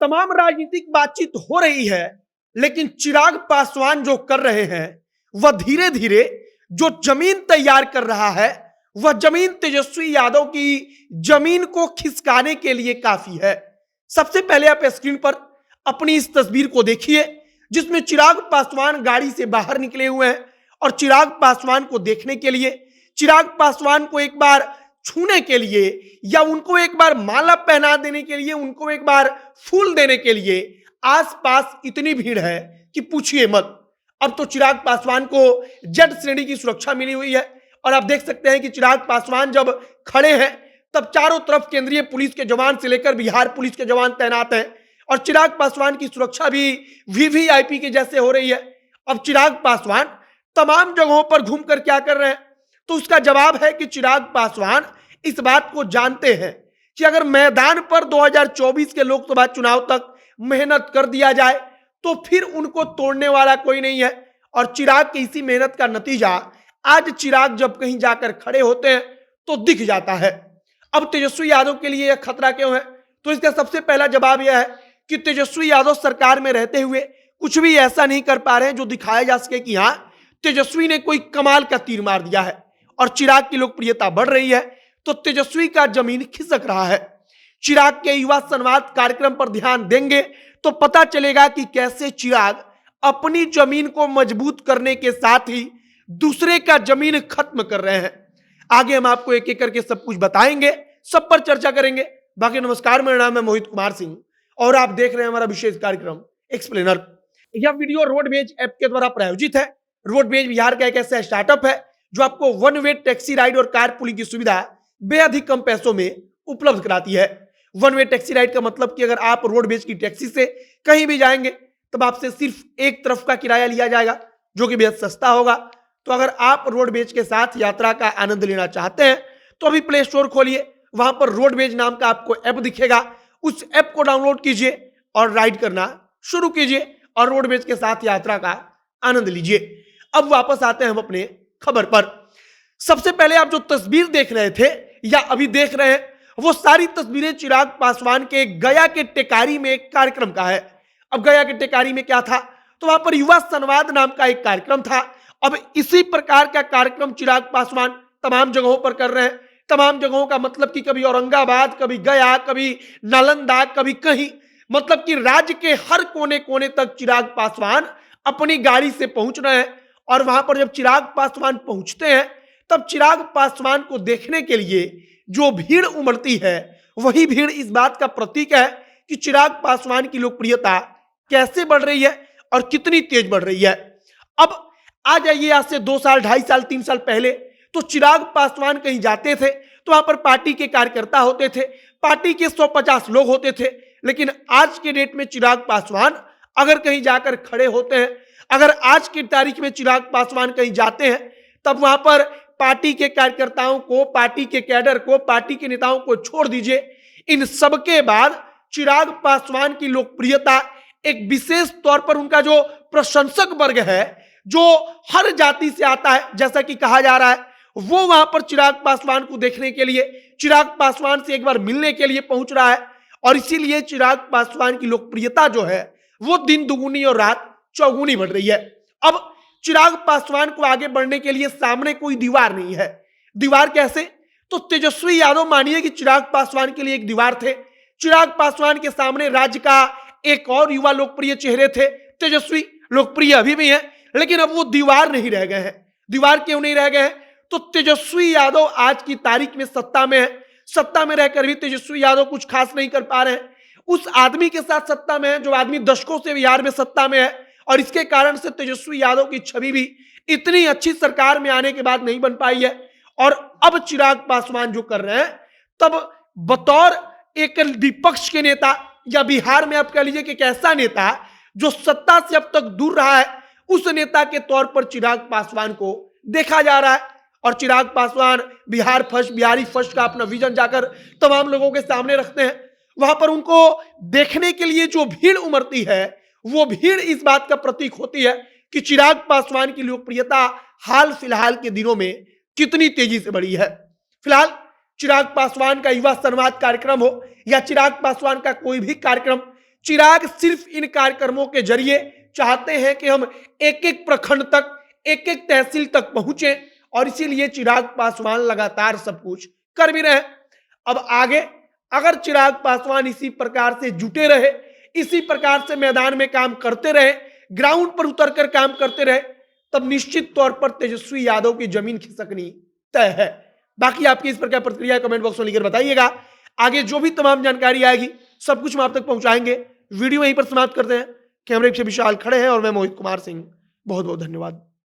तमाम राजनीतिक बातचीत हो रही है, लेकिन चिराग पासवान जो कर रहे हैं वह धीरे धीरे जो जमीन तैयार कर रहा है, वह जमीन तेजस्वी यादव की जमीन को खिसकाने के लिए काफी है। सबसे पहले आप स्क्रीन पर अपनी इस तस्वीर को देखिए, जिसमें चिराग पासवान गाड़ी से बाहर निकले हुए हैं और चिराग पासवान को देखने के लिए, चिराग पासवान को एक बार छूने के लिए या उनको एक बार माला पहना देने के लिए, उनको एक बार फूल देने के लिए आसपास इतनी भीड़ है कि पूछिए मत। अब तो चिराग पासवान को जेड श्रेणी की सुरक्षा मिली हुई है और आप देख सकते हैं कि चिराग पासवान जब खड़े हैं तब चारों तरफ केंद्रीय पुलिस के जवान से लेकर बिहार पुलिस के जवान तैनात हैं और चिराग पासवान की सुरक्षा भी वीवीआईपी के जैसे हो रही है। अब चिराग पासवान तमाम जगहों पर घूमकर क्या कर रहे हैं, तो उसका जवाब है कि चिराग पासवान इस बात को जानते हैं कि अगर मैदान पर 2024 के लोकसभा चुनाव तक मेहनत कर दिया जाए तो फिर उनको तोड़ने वाला कोई नहीं है। और चिराग की इसी मेहनत का नतीजा आज चिराग जब कहीं जाकर खड़े होते हैं तो दिख जाता है। अब तेजस्वी यादव के लिए यह खतरा क्यों है, तो इसका सबसे पहला जवाब यह है कि तेजस्वी यादव सरकार में रहते हुए कुछ भी ऐसा नहीं कर पा रहे हैं जो दिखाया जा सके कि हाँ तेजस्वी ने कोई कमाल का तीर मार दिया है। और चिराग की लोकप्रियता बढ़ रही है तो तेजस्वी का जमीन खिसक रहा है। चिराग के युवा संवाद कार्यक्रम पर ध्यान देंगे तो पता चलेगा कि कैसे चिराग अपनी जमीन को मजबूत करने के साथ ही दूसरे का जमीन खत्म कर रहे हैं। आगे हम आपको एक एक करके सब कुछ बताएंगे, सब पर चर्चा करेंगे। बाकी नमस्कार, मेरा नाम है मोहित कुमार सिंह और आप देख रहे हैं हमारा विशेष कार्यक्रम एक्सप्लेनर। यह वीडियो रोडवेज ऐप के द्वारा प्रायोजित है। रोडवेज बिहार का एक ऐसा स्टार्टअप है जो आपको वन वे टैक्सी राइड और कार पुलिंग की सुविधा बेहद ही कम पैसों में उपलब्ध कराती है। वन वे टैक्सी राइड का मतलब कि अगर आप रोडवेज की टैक्सी से कहीं भी जाएंगे तब आपसे सिर्फ एक तरफ का किराया लिया जाएगा जो कि बेहद सस्ता होगा। तो अगर आप रोडवेज के साथ यात्रा का आनंद लेना चाहते हैं तो अभी प्ले स्टोर खोलिए, वहां पर रोडवेज नाम का आपको ऐप दिखेगा, उस ऐप को डाउनलोड कीजिए और राइड करना शुरू कीजिए और रोडवेज के साथ यात्रा का आनंद लीजिए। अब वापस आते हैं हम अपने खबर पर। सबसे पहले आप जो तस्वीर देख रहे थे या अभी देख रहे हैं वो सारी तस्वीरें चिराग पासवान के गया के टेकारी में एक कार्यक्रम का है। अब गया के टेकारी में क्या था, तो वहां पर युवा संवाद नाम का एक कार्यक्रम था। अब इसी प्रकार का कार्यक्रम चिराग पासवान तमाम जगहों पर कर रहे हैं। तमाम जगहों का मतलब कि कभी औरंगाबाद, कभी गया, कभी नालंदा, कभी कहीं, मतलब कि राज्य के हर कोने कोने तक चिराग पासवान अपनी गाड़ी से पहुंच रहे हैं। और वहां पर जब चिराग पासवान पहुंचते हैं तब चिराग पासवान को देखने के लिए जो भीड़ उमड़ती है वही भीड़ इस बात का प्रतीक है कि चिराग पासवान की लोकप्रियता कैसे बढ़ रही है और कितनी तेज बढ़ रही है। अब आ जाइए आज से 2 साल, 2.5 साल, 3 साल पहले तो चिराग पासवान कहीं जाते थे तो वहां पर पार्टी के कार्यकर्ता होते थे, पार्टी के 150 लोग होते थे। लेकिन आज के डेट में चिराग पासवान अगर कहीं जाकर खड़े होते हैं, अगर आज की तारीख में चिराग पासवान कहीं जाते हैं तब वहां पर पार्टी के कार्यकर्ताओं को, पार्टी के कैडर को, पार्टी के नेताओं को छोड़ दीजिए, इन सब के बाद चिराग पासवान की लोकप्रियता एक विशेष तौर पर उनका जो प्रशंसक वर्ग है जो हर जाति से आता है, जैसा कि कहा जा रहा है, वो वहां पर चिराग पासवान को देखने के लिए, चिराग पासवान से एक बार मिलने के लिए पहुंच रहा है। और इसीलिए चिराग पासवान की लोकप्रियता जो है वो दिन दुगुनी और रात चौगुनी बढ़ रही है। अब चिराग पासवान को आगे बढ़ने के लिए सामने कोई दीवार नहीं है। दीवार कैसे, तो तेजस्वी यादव मानिए कि चिराग पासवान के लिए एक दीवार थे। चिराग पासवान के सामने राज्य का एक और युवा लोकप्रिय चेहरे थे, तेजस्वी लोकप्रिय अभी भी हैं, लेकिन अब वो दीवार नहीं रह गए हैं। दीवार क्यों नहीं रह गए हैं, तो तेजस्वी यादव आज की तारीख में सत्ता में है। सत्ता में रहकर भी तेजस्वी यादव कुछ खास नहीं कर पा रहे हैं। उस आदमी के साथ सत्ता में है जो आदमी दशकों से बिहार में सत्ता में है और इसके कारण से तेजस्वी यादव की छवि भी इतनी अच्छी सरकार में आने के बाद नहीं बन पाई है। और अब चिराग पासवान जो कर रहे हैं तब बतौर एक विपक्ष के नेता या बिहार में आप कह लीजिए कि एक ऐसा नेता जो सत्ता से अब तक दूर रहा है, उस नेता के तौर पर चिराग पासवान को देखा जा रहा है। और चिराग पासवान बिहार फर्स्ट, बिहारी फर्स्ट का अपना विजन जाकर तमाम लोगों के सामने रखते हैं। वहां पर उनको देखने के लिए जो भीड़ उमड़ती है वो भीड़ इस बात का प्रतीक होती है कि चिराग पासवान की लोकप्रियता हाल फिलहाल के दिनों में कितनी तेजी से बढ़ी है। फिलहाल चिराग पासवान का युवा संवाद कार्यक्रम हो या चिराग पासवान का कोई भी कार्यक्रम, चिराग सिर्फ इन कार्यक्रमों के जरिए चाहते हैं कि हम एक एक प्रखंड तक, एक एक तहसील तक पहुंचे, और इसीलिए चिराग पासवान लगातार सब कुछ कर भी रहे। अब आगे अगर चिराग पासवान इसी प्रकार से जुटे रहे, इसी प्रकार से मैदान में काम करते रहे, ग्राउंड पर उतरकर काम करते रहे, तब निश्चित तौर पर तेजस्वी यादव की जमीन खिसकनी तय है। बाकी आपकी इस प्रकार प्रतिक्रिया कमेंट बॉक्स में लिखकर बताइएगा। आगे जो भी तमाम जानकारी आएगी सब कुछ हम आप तक पहुंचाएंगे। वीडियो यहीं पर समाप्त करते हैं। कैमरे से विशाल खड़े हैं और मैं मोहित कुमार सिंह। बहुत बहुत धन्यवाद।